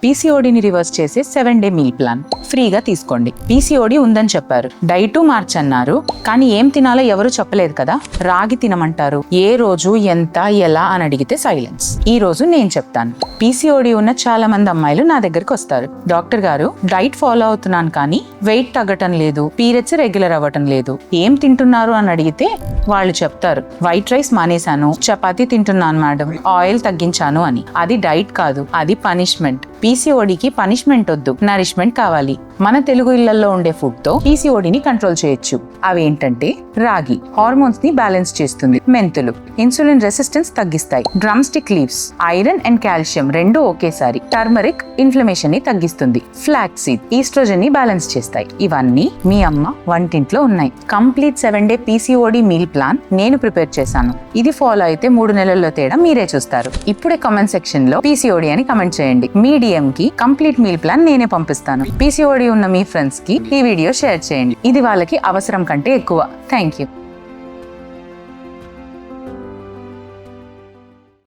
పీసీఓడిని reverse చేసే 7 day meal plan ఫ్రీగా తీసుకోండి. పీసీఓడి ఉందని చెప్పారు, డైట్ మార్చన్నారు, కానీ ఏం తినాలో ఎవరు చెప్పలేదు కదా. రాగి తినమంటారు, ఏ రోజు ఎంత ఎలా అని అడిగితే సైలెన్స్. ఈ రోజు నేను చెప్తాను. పీసీఓడి ఉన్న చాలా మంది అమ్మాయిలు నా దగ్గరికి వస్తారు, డాక్టర్ గారు డైట్ ఫాలో అవుతున్నాను కానీ వెయిట్ తగ్గటం లేదు, పీరియడ్స్ రెగ్యులర్ అవ్వటం లేదు, ఏం తింటున్నారు అని అడిగితే వాళ్ళు చెప్తారు, వైట్ రైస్ మానేశాను, చపాతీ తింటున్నాను మేడం, ఆయిల్ తగ్గించాను అని. అది డైట్ కాదు, అది పనిష్మెంట్. పీసీఓడికి పనిష్మెంట్ వద్దు, నరిష్మెంట్ కావాలి. మన తెలుగు ఇళ్లలో ఉండే ఫుడ్ తో పీసీఓడిని కంట్రోల్ చేయొచ్చు. అవేంటంటే రాగి హార్మోన్స్ ని బ్యాలెన్స్ చేస్తుంది, మెంతులు ఇన్సులిన్ రెసిస్టెన్స్ తగ్గిస్తాయి, drum stick leaves iron and calcium రెండు ఒకేసారి, టర్మరిక్ ఇన్ఫ్లమేషన్ ని తగ్గిస్తుంది, ఫ్లాక్స్ సీడ్ ఈస్ట్రోజన్ ని బ్యాలెన్స్ చేస్తాయి. ఇవన్నీ మీ అమ్మ వంటింట్లో ఉన్నాయి. Complete 7 day PCOD meal plan నేను ప్రిపేర్ చేశాను. ఇది ఫాలో అయితే 3 నెలల్లో తేడా మీరే చూస్తారు. ఇప్పుడే కామెంట్ సెక్షన్ లో పీసీఓడి అని కమెంట్ చేయండి. మీ DM కి కంప్లీట్ మీల్ ప్లాన్ నేనే పంపిస్తాను. పీసీఓడి ఉన్న మీ ఫ్రెండ్స్ కి ఈ వీడియో షేర్ చేయండి. ఇది వాళ్ళకి అవసరం కంటే ఎక్కువ. Thank you.